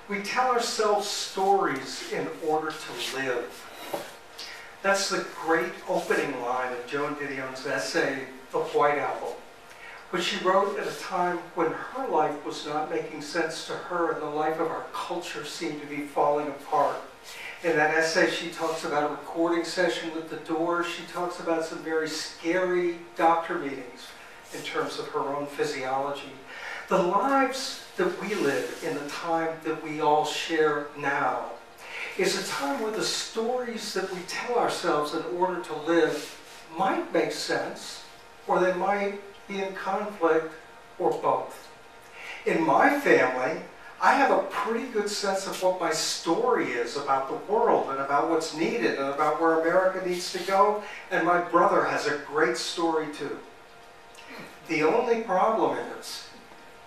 We tell ourselves stories in order to live. That's the great opening line of Joan Didion's essay, The White Owl, which she wrote at a time when her life was not making sense to her and the life of our culture seemed to be falling apart. In that essay, she talks about a recording session with the Doors. She talks about some very scary doctor meetings in terms of her own physiology. The lives that we live in the time that we all share now is a time where the stories that we tell ourselves in order to live might make sense, or they might be in conflict, or both. In my family, I have a pretty good sense of what my story is about the world and about what's needed and about where America needs to go, and my brother has a great story too. The only problem is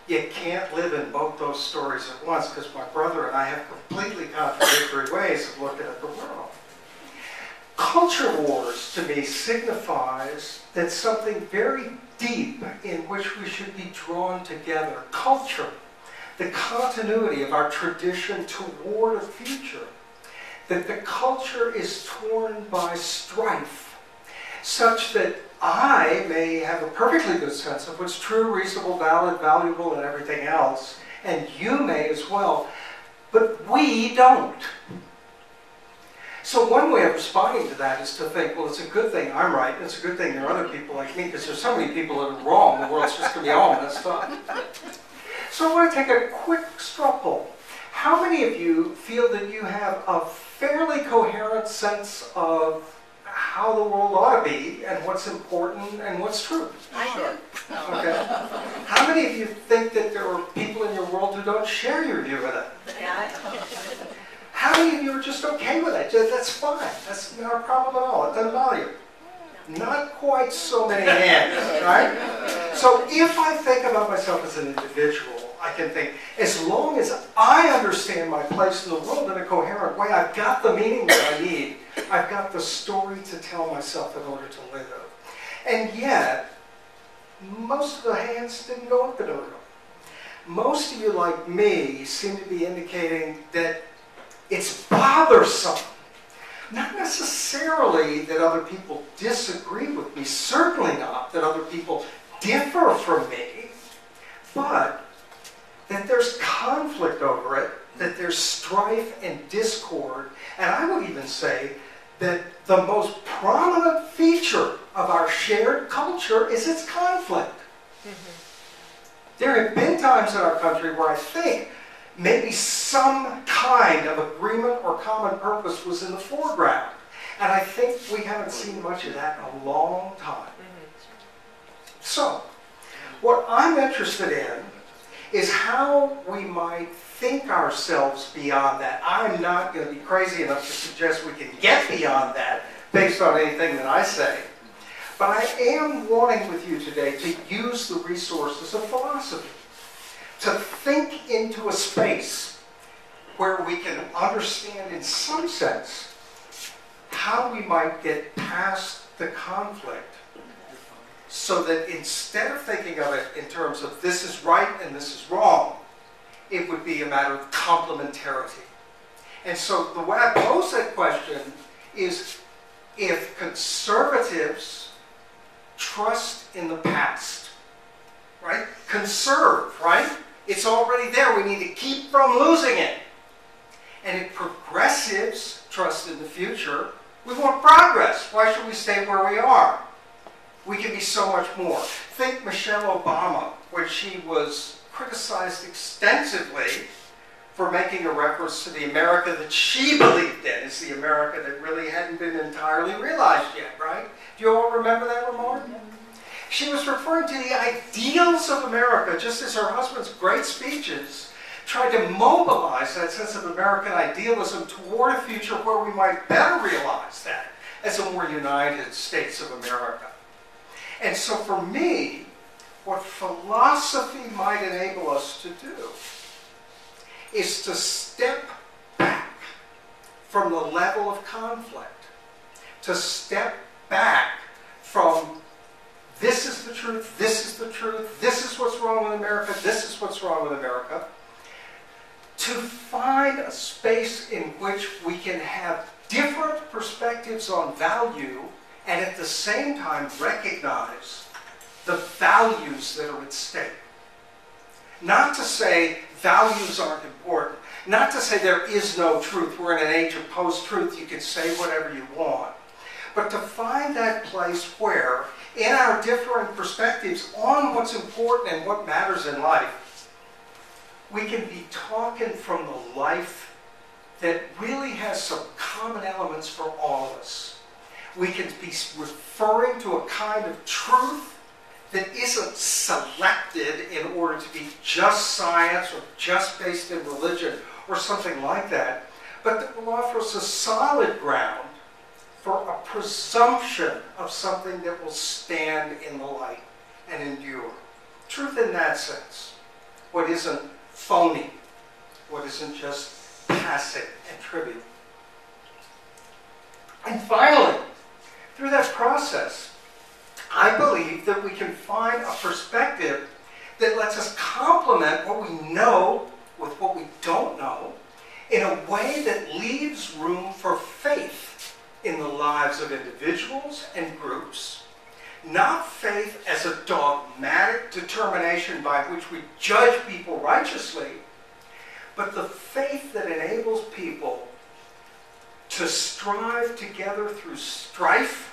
you can't live in both those stories at once, because my brother and I have completely contradictory ways of looking at the world. Culture wars, to me, signifies that something very deep in which we should be drawn together. Culture, the continuity of our tradition toward a future. That the culture is torn by strife, such that I may have a perfectly good sense of what's true, reasonable, valid, valuable, and everything else, and you may as well, but we don't. So one way of responding to that is to think, well, it's a good thing I'm right, and it's a good thing there are other people like me, because there's so many people that are wrong, the world's just going to be all messed up. So I want to take a quick straw poll. How many of you feel that you have a fairly coherent sense of how the world ought to be, and what's important, and what's true? I do. Okay. How many of you think that there are people in your world who don't share your view of that? Yeah. How many of you are just okay with it? That's fine. That's not a problem at all. It doesn't bother you. Not quite so many hands, right? So if I think about myself as an individual, I can think, as long as I understand my place in the world in a coherent way, I've got the meaning that I need. I've got the story to tell myself in order to live. And yet, most of the hands didn't go up in order. Most of you, like me, seem to be indicating that it's bothersome. Not necessarily that other people disagree with me, certainly not that other people differ from me, but that there's conflict over it, that there's strife and discord, and I would even say that the most prominent feature of our shared culture is its conflict. There have been times in our country where I think maybe some kind of agreement or common purpose was in the foreground. And I think we haven't seen much of that in a long time. So, what I'm interested in is how we might think ourselves beyond that. I'm not going to be crazy enough to suggest we can get beyond that based on anything that I say. But I am wanting with you today to use the resources of philosophy, to think into a space where we can understand in some sense how we might get past the conflict, so that instead of thinking of it in terms of this is right and this is wrong, it would be a matter of complementarity. And so the way I pose that question is, if conservatives trust in the past, right? Conserve, right? It's already there. We need to keep from losing it. And if progressives trust in the future, we want progress. Why should we stay where we are? We can be so much more. Think Michelle Obama, when she was criticized extensively for making a reference to the America that she believed in as the America that really hadn't been entirely realized yet, right? Do you all remember that remark? She was referring to the ideals of America, just as her husband's great speeches tried to mobilize that sense of American idealism toward a future where we might better realize that as a more United States of America. And so for me, what philosophy might enable us to do is to step back from the level of conflict, to step back from this is the truth, this is the truth, this is what's wrong with America, this is what's wrong with America, to find a space in which we can have different perspectives on value and at the same time recognize the values that are at stake. Not to say values aren't important. Not to say there is no truth. We're in an age of post-truth. You can say whatever you want. But to find that place where, in our differing perspectives on what's important and what matters in life, we can be talking from the life that really has some common elements for all of us. We can be referring to a kind of truth that isn't selected in order to be just science or just based in religion or something like that, but that will offer us a solid ground for a presumption of something that will stand in the light and endure. Truth in that sense. What isn't phony. What isn't just passive and trivial. And finally, through that process, I believe that we can find a perspective that lets us complement what we know with what we don't know in a way that leaves room for faith in the lives of individuals and groups. Not faith as a dogmatic determination by which we judge people righteously, but the faith that enables people to strive together through strife,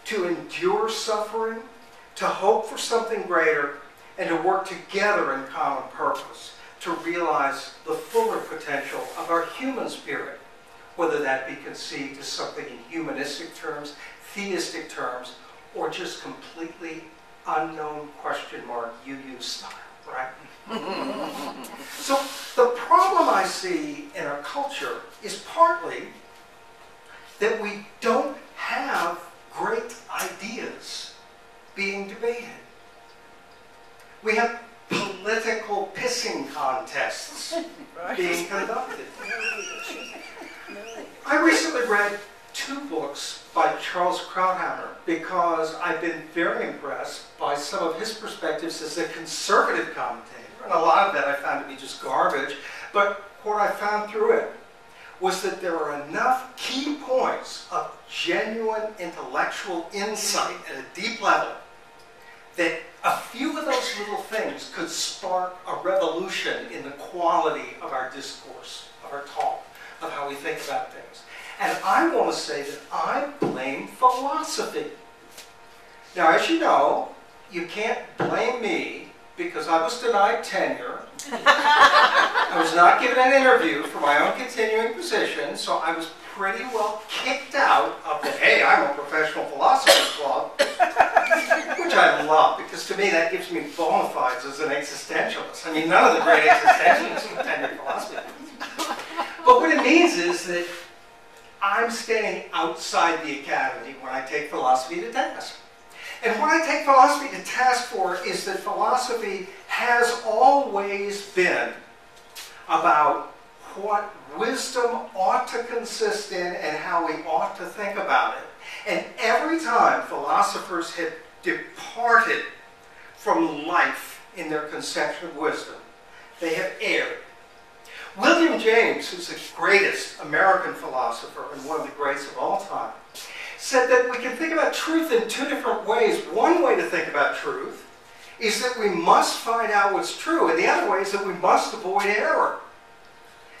to endure suffering, to hope for something greater, and to work together in common purpose to realize the fuller potential of our human spirit, whether that be conceived as something in humanistic terms, theistic terms, or just completely unknown question mark UU style, right? So the problem I see in our culture is partly that we don't have great ideas being debated. We have political pissing contests being conducted. I recently read 2 books by Charles Krauthammer because I've been very impressed by some of his perspectives as a conservative commentator. And a lot of that I found to be just garbage. But what I found through it was that there are enough key points of genuine intellectual insight at a deep level that a few of those little things could spark a revolution in the quality of our discourse, of our talk, of how we think about things. And I want to say that I blame philosophy. Now, as you know, you can't blame me because I was denied tenure. I was not given an interview for my own continuing position, so I was pretty well kicked out of the, hey, I'm a professional philosopher club, which I love, because to me that gives me bona fides as an existentialist. I mean, none of the great existentialists would tenure philosophy. But what it means is that I'm standing outside the academy when I take philosophy to task. And what I take philosophy to task for is that philosophy has always been about what wisdom ought to consist in and how we ought to think about it. And every time philosophers have departed from life in their conception of wisdom, they have erred. William James, who's the greatest American philosopher and one of the greats of all time, said that we can think about truth in 2 different ways. One way to think about truth is that we must find out what's true, and the other way is that we must avoid error.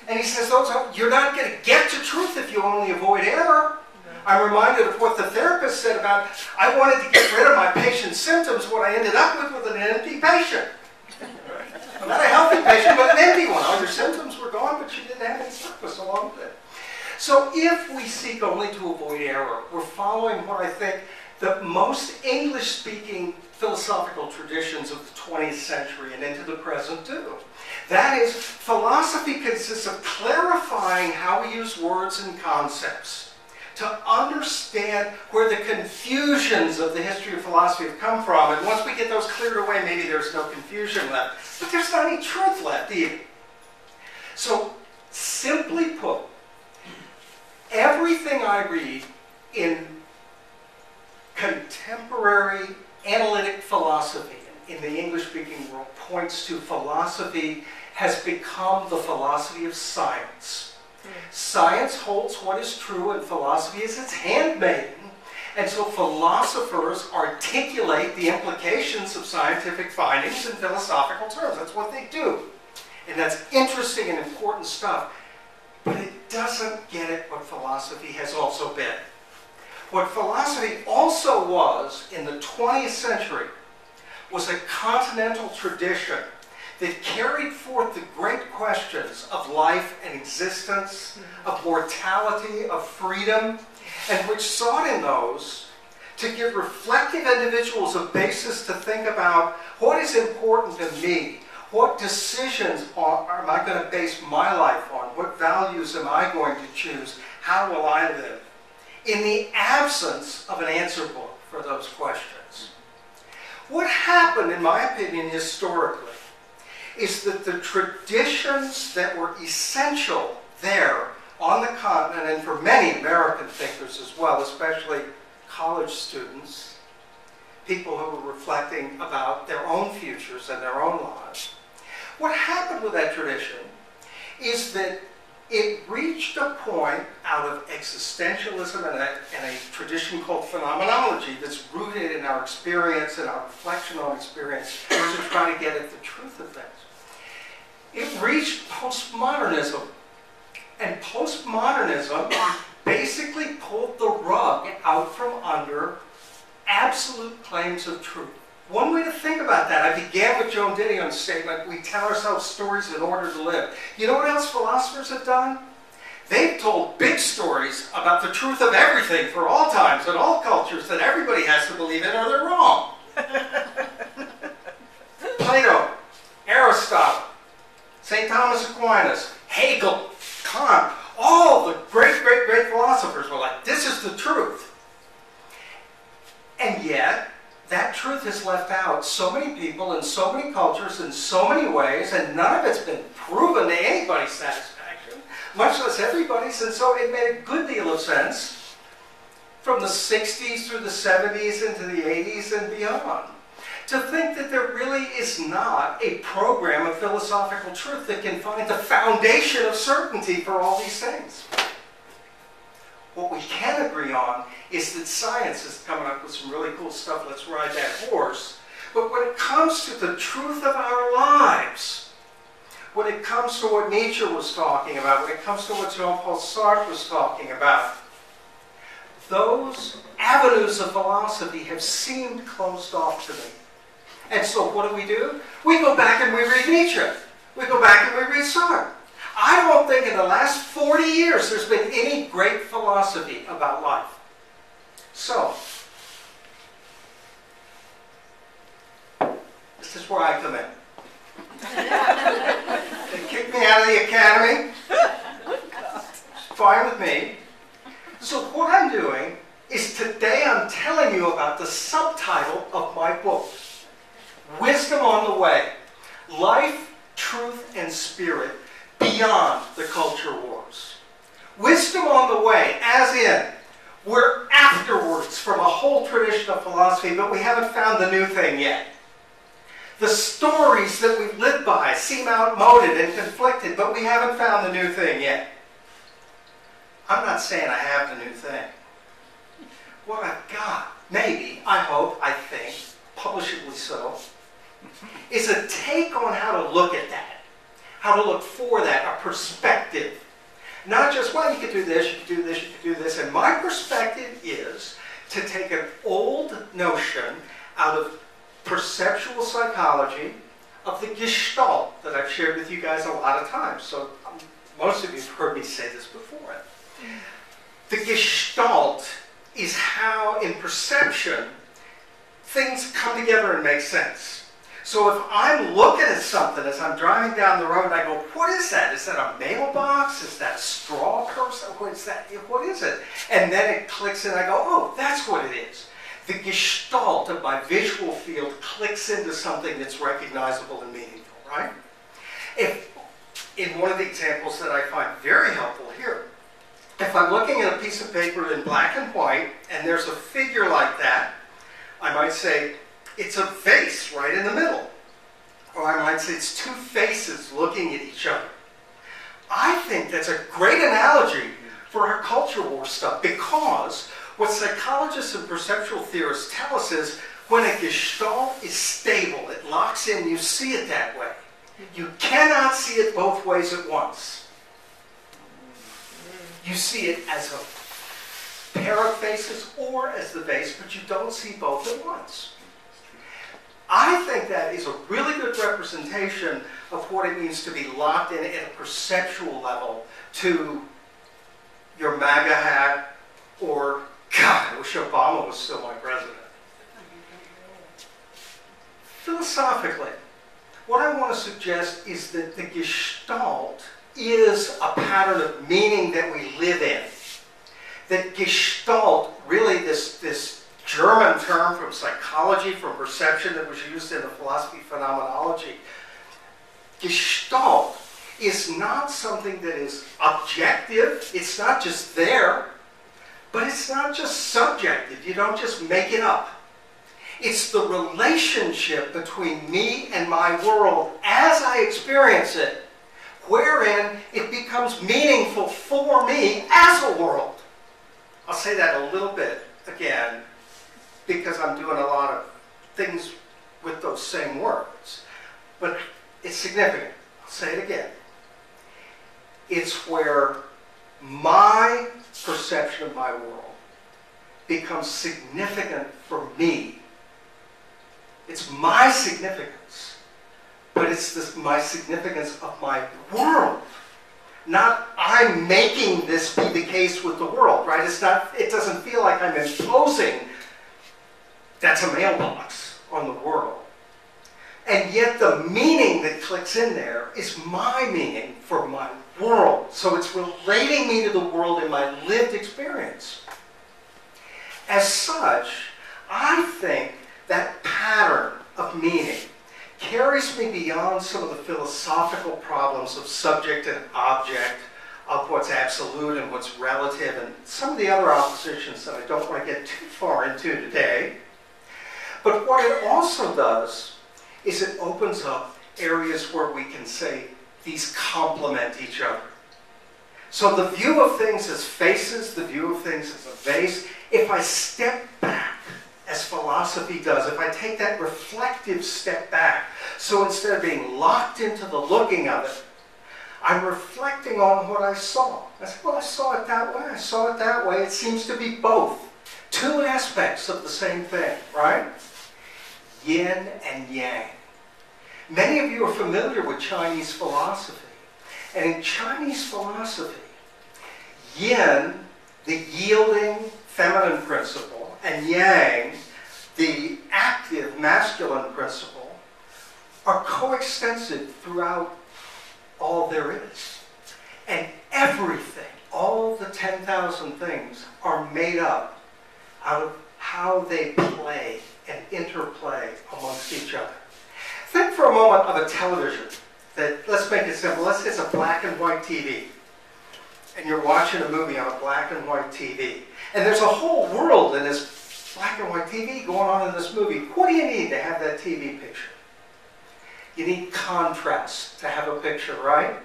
And he says, you're not going to get to truth if you only avoid error. I'm reminded of what the therapist said about, I wanted to get rid of my patient's symptoms. What I ended up with was an empty patient. Not a healthy patient, but an empty one. All your symptoms were gone, but you didn't have any purpose along with it. So if we seek only to avoid error, we're following what I think the most English-speaking philosophical traditions of the 20th century and into the present do. That is, philosophy consists of clarifying how we use words and concepts to understand where the confusions of the history of philosophy have come from. And once we get those cleared away, maybe there's no confusion left. But there's not any truth left either. So, simply put, everything I read in contemporary analytic philosophy in the English-speaking world points to philosophy has become the philosophy of science. Science holds what is true and philosophy is its handmaiden. And so philosophers articulate the implications of scientific findings in philosophical terms. That's what they do. And that's interesting and important stuff. But it doesn't get at what philosophy has also been. What philosophy also was in the 20th century was a continental tradition that carried forth the great questions of life and existence, of mortality, of freedom, and which sought in those to give reflective individuals a basis to think about what is important to me, what decisions am I going to base my life on, what values am I going to choose, how will I live, in the absence of an answer book for those questions. What happened, in my opinion, historically, is that the traditions that were essential there on the continent, and for many American thinkers as well, especially college students, people who were reflecting about their own futures and their own lives, what happened with that tradition is that it reached a point out of existentialism and a tradition called phenomenology that's rooted in our experience and our reflection on experience to try to get at the truth of things. It reached postmodernism. And postmodernism basically pulled the rug out from under absolute claims of truth. One way to think about that, I began with Joan Didion's statement, we tell ourselves stories in order to live. You know what else philosophers have done? They've told big stories about the truth of everything for all times and all cultures that everybody has to believe in or they're wrong. Plato, Aristotle, St. Thomas Aquinas, Hegel, Kant, all the great philosophers were like, this is the truth. And yet, that truth has left out so many people in so many cultures in so many ways, and none of it's been proven to anybody's satisfaction, much less everybody's, and so it made a good deal of sense from the 60s through the 70s into the 80s and beyond to think that there really is not a program of philosophical truth that can find the foundation of certainty for all these things. What we can agree on is that science is coming up with some really cool stuff. Let's ride that horse. But when it comes to the truth of our lives, when it comes to what Nietzsche was talking about, when it comes to what Jean-Paul Sartre was talking about, those avenues of philosophy have seemed closed off to me. And so what do? We go back and we read Nietzsche. We go back and we read Sartre. I don't think in the last 40 years there's been any great philosophy about life. So, this is where I come in. They kicked me out of the academy. It's fine with me. So what I'm doing is today I'm telling you about the subtitle of my book. Wisdom on the Way. Life, Truth, and Spirit Beyond the Culture Wars. Wisdom on the way, as in, we're afterwards from a whole tradition of philosophy, but we haven't found the new thing yet. The stories that we've lived by seem outmoded and conflicted, but we haven't found the new thing yet. I'm not saying I have the new thing. What I've got, maybe, I hope, I think, publishably so, is a take on how to look at that, how to look for that, a perspective. Not just, well, you could do this, you could do this, you could do this. And my perspective is to take an old notion out of perceptual psychology, of the Gestalt that I've shared with you guys a lot of times. So most of you have heard me say this before. The Gestalt is how, in perception, things come together and make sense. So if I'm looking at something as I'm driving down the road and I go, what is that? Is that a mailbox? Is that a straw person? What is that? What is it? And then it clicks and I go, oh, that's what it is. The Gestalt of my visual field clicks into something that's recognizable and meaningful, right? If, in one of the examples that I find very helpful here, if I'm looking at a piece of paper in black and white and there's a figure like that, I might say, it's a vase right in the middle. or I might say it's two faces looking at each other. I think that's a great analogy for our culture war stuff, because what psychologists and perceptual theorists tell us is when a gestalt is stable, it locks in, you see it that way. You cannot see it both ways at once. You see it as a pair of faces or as the vase, but you don't see both at once. I think that is a really good representation of what it means to be locked in at a perceptual level to your MAGA hat, or, God, I wish Obama was still my president. Philosophically, what I want to suggest is that the gestalt is a pattern of meaning that we live in. That gestalt, really this German term from psychology, from perception that was used in the philosophy of phenomenology, gestalt is not something that is objective. It's not just there, but it's not just subjective. You don't just make it up. It's the relationship between me and my world as I experience it, wherein it becomes meaningful for me as a world. I'll say that a little bit again, because I'm doing a lot of things with those same words. But it's significant. I'll say it again. It's where my perception of my world becomes significant for me. It's my significance, but it's my significance of my world. Not I'm making this be the case with the world, right? It's not, it doesn't feel like I'm imposing that's a mailbox on the world. And yet the meaning that clicks in there is my meaning for my world. So it's relating me to the world in my lived experience. As such, I think that pattern of meaning carries me beyond some of the philosophical problems of subject and object, of what's absolute and what's relative, and some of the other oppositions that I don't want to get too far into today. But what it also does is it opens up areas where we can say these complement each other. So the view of things as faces, the view of things as a vase, if I step back, as philosophy does, if I take that reflective step back, so instead of being locked into the looking of it, I'm reflecting on what I saw. I said, well, I saw it that way, I saw it that way. It seems to be both. Two aspects of the same thing, right? Yin and yang. Many of you are familiar with Chinese philosophy. And in Chinese philosophy, yin, the yielding feminine principle, and yang, the active masculine principle, are coextensive throughout all there is. And everything, all the 10,000 things, are made up out of how they play and interplay amongst each other. Think for a moment of a television that, let's make it simple, let's say it's a black and white TV. And you're watching a movie on a black and white TV. And there's a whole world in this black and white TV going on in this movie. What do you need to have that TV picture? You need contrast to have a picture, right?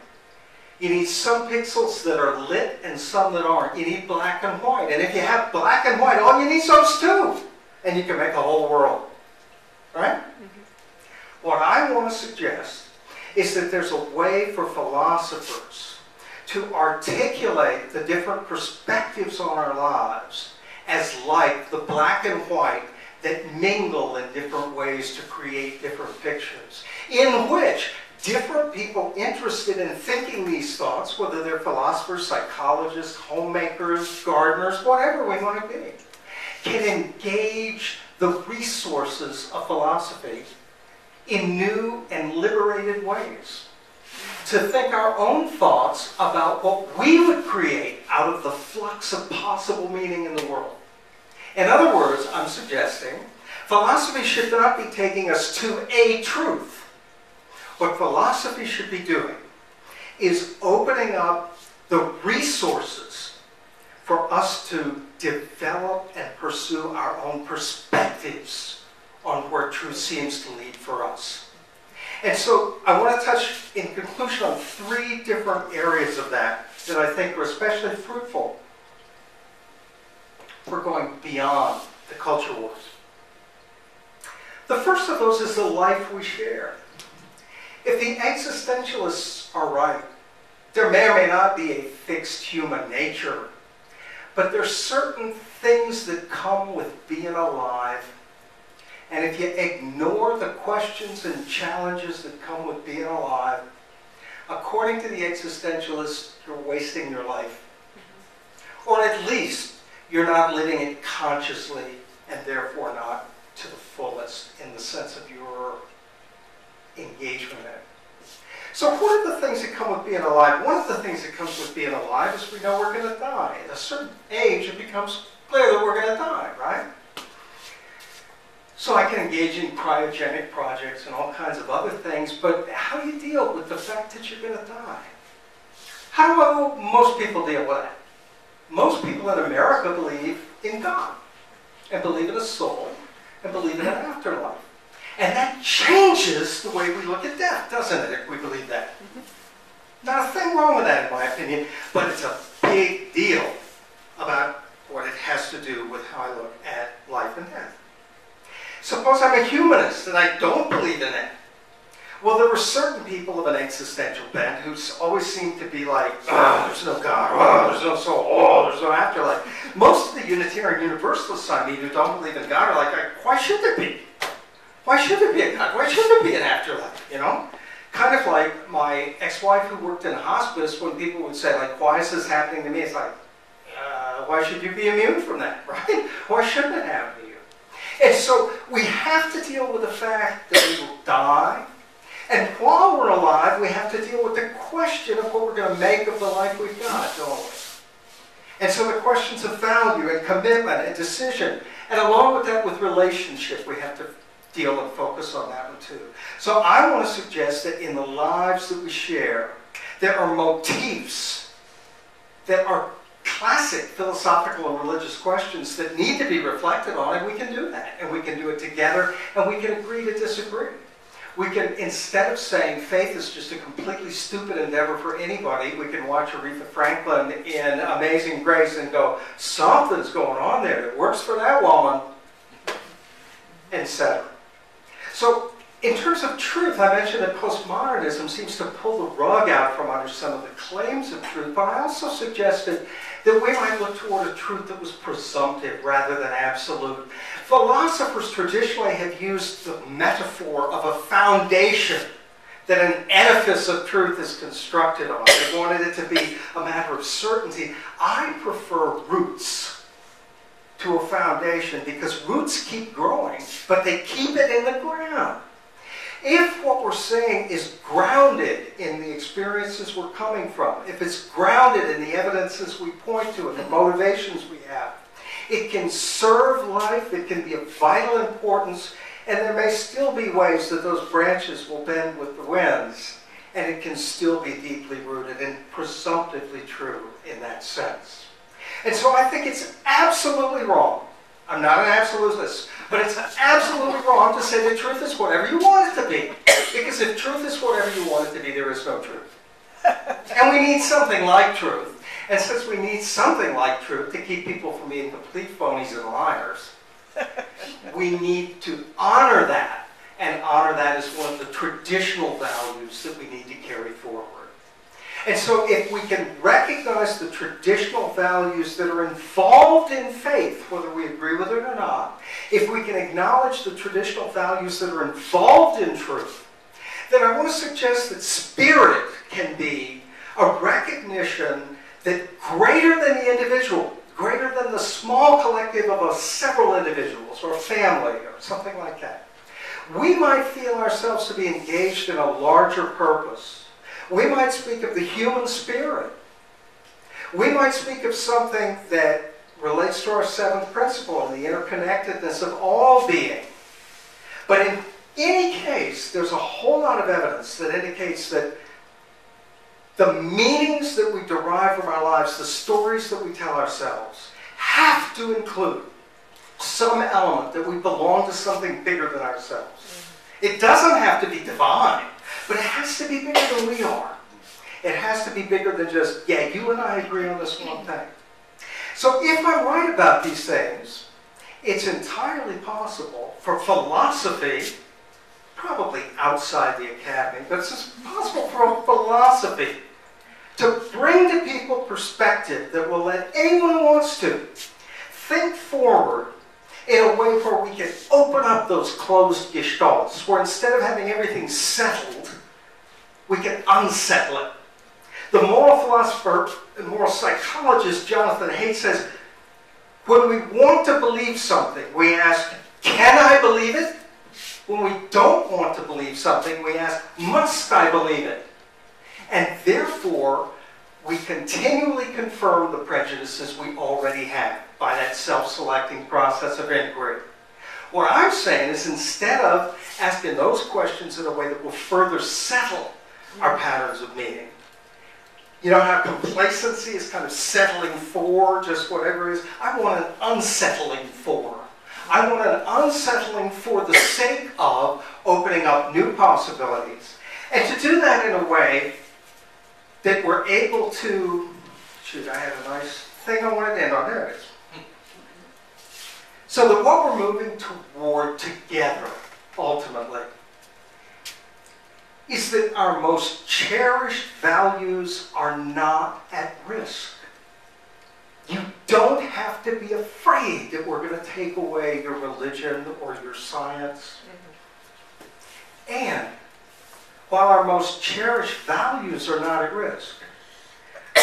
You need some pixels that are lit and some that aren't. You need black and white. And if you have black and white, all you need is those two. And you can make a whole world, right? Mm-hmm. What I want to suggest is that there's a way for philosophers to articulate the different perspectives on our lives as like the black and white that mingle in different ways to create different pictures, in which different people interested in thinking these thoughts, whether they're philosophers, psychologists, homemakers, gardeners, whatever we want to be, can engage the resources of philosophy in new and liberated ways. To think our own thoughts about what we would create out of the flux of possible meaning in the world. In other words, I'm suggesting philosophy should not be taking us to a truth. What philosophy should be doing is opening up the resources for us to develop and pursue our own perspectives on where truth seems to lead for us. And so I want to touch, in conclusion, on 3 different areas of that I think are especially fruitful for going beyond the culture wars. The first of those is the life we share. If the existentialists are right, there may or may not be a fixed human nature, but there's certain things that come with being alive. And if you ignore the questions and challenges that come with being alive, according to the existentialists, you're wasting your life. Or at least, you're not living it consciously and therefore not to the fullest in the sense of your engagement in it. So what are the things that come with being alive? One of the things that comes with being alive is we know we're going to die. At a certain age, it becomes clear that we're going to die, right? So I can engage in cryogenic projects and all kinds of other things, but how do you deal with the fact that you're going to die? How do most people deal with that? Most people in America believe in God, and believe in a soul, and believe in an afterlife. And that changes the way we look at death, doesn't it, if we believe that? Not a thing wrong with that, in my opinion, but it's a big deal about what it has to do with how I look at life and death. Suppose I'm a humanist and I don't believe in it. Well, there were certain people of an existential bent who always seemed to be like, oh, there's no God, oh, there's no soul, oh, there's no afterlife. Most of the Unitarian Universalists I meet who don't believe in God are like, why should there be? Why should there be a God? Why should there be an afterlife, you know? Kind of like my ex-wife who worked in hospice, when people would say, like, why is this happening to me? It's like, why should you be immune from that, right? Why shouldn't it happen to you? And so we have to deal with the fact that we will die. And while we're alive, we have to deal with the question of what we're going to make of the life we've got, don't we? And so the questions of value and commitment and decision. And along with that, with relationship, we have to deal and focus on that one too. So I want to suggest that in the lives that we share, there are motifs that are classic philosophical and religious questions that need to be reflected on, and we can do that. And we can do it together, and we can agree to disagree. We can, instead of saying faith is just a completely stupid endeavor for anybody, we can watch Aretha Franklin in Amazing Grace and go, something's going on there that works for that woman, etc. So, in terms of truth, I mentioned that postmodernism seems to pull the rug out from under some of the claims of truth, but I also suggested that we might look toward a truth that was presumptive rather than absolute. Philosophers traditionally have used the metaphor of a foundation that an edifice of truth is constructed on. They wanted it to be a matter of certainty. I prefer roots to a foundation because roots keep growing, but they keep it in the ground. If what we're saying is grounded in the experiences we're coming from, if it's grounded in the evidences we point to and the motivations we have, it can serve life, it can be of vital importance, and there may still be ways that those branches will bend with the winds, and it can still be deeply rooted and presumptively true in that sense. And so I think it's absolutely wrong. I'm not an absolutist, but it's absolutely wrong to say that truth is whatever you want it to be. Because if truth is whatever you want it to be, there is no truth. And we need something like truth. And since we need something like truth to keep people from being complete phonies and liars, we need to honor that. And honor that as one of the traditional values that we need to carry forward. And so if we can recognize the traditional values that are involved in faith, whether we agree with it or not, if we can acknowledge the traditional values that are involved in truth, then I want to suggest that spirit can be a recognition that greater than the individual, greater than the small collective of several individuals or a family or something like that, we might feel ourselves to be engaged in a larger purpose. We might speak of the human spirit. We might speak of something that relates to our seventh principle and the interconnectedness of all being. But in any case, there's a whole lot of evidence that indicates that the meanings that we derive from our lives, the stories that we tell ourselves, have to include some element that we belong to something bigger than ourselves. It doesn't have to be divine. But it has to be bigger than we are. It has to be bigger than just, yeah, you and I agree on this one thing. So if I'm right about these things, it's entirely possible for philosophy, probably outside the academy, but it's possible for philosophy to bring to people perspective that will let anyone who wants to think forward in a way where we can open up those closed gestalts, where instead of having everything settled, we can unsettle it. The moral philosopher and moral psychologist Jonathan Haidt says, when we want to believe something, we ask, can I believe it? When we don't want to believe something, we ask, must I believe it? And therefore, we continually confirm the prejudices we already have by that self-selecting process of inquiry. What I'm saying is, instead of asking those questions in a way that will further settle our patterns of meaning, you know how complacency is kind of settling for just whatever it is? I want an unsettling for. I want an unsettling for the sake of opening up new possibilities. And to do that in a way that we're able to, shoot, I had a nice thing I wanted to end on. There it is. So that what we're moving toward together, ultimately, is that our most cherished values are not at risk. You don't have to be afraid that we're going to take away your religion or your science. And while our most cherished values are not at risk,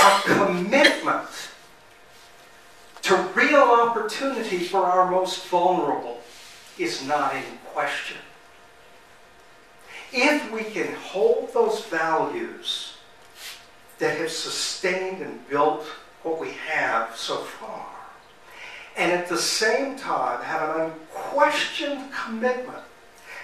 our commitment to real opportunity for our most vulnerable is not in question. If we can hold those values that have sustained and built what we have so far, and at the same time have an unquestioned commitment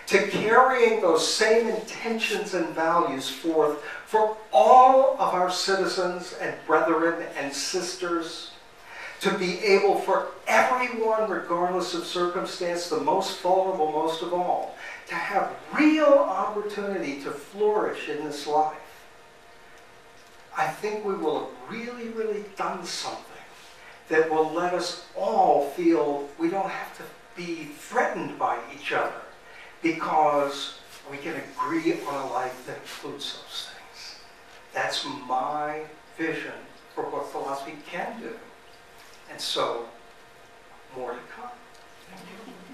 to carrying those same intentions and values forth for all of our citizens and brethren and sisters, to be able for everyone, regardless of circumstance, the most vulnerable most of all, to have real opportunity to flourish in this life, I think we will have really, really done something that will let us all feel we don't have to be threatened by each other because we can agree on a life that includes those things. That's my vision for what philosophy can do. And so, more to come. Thank you.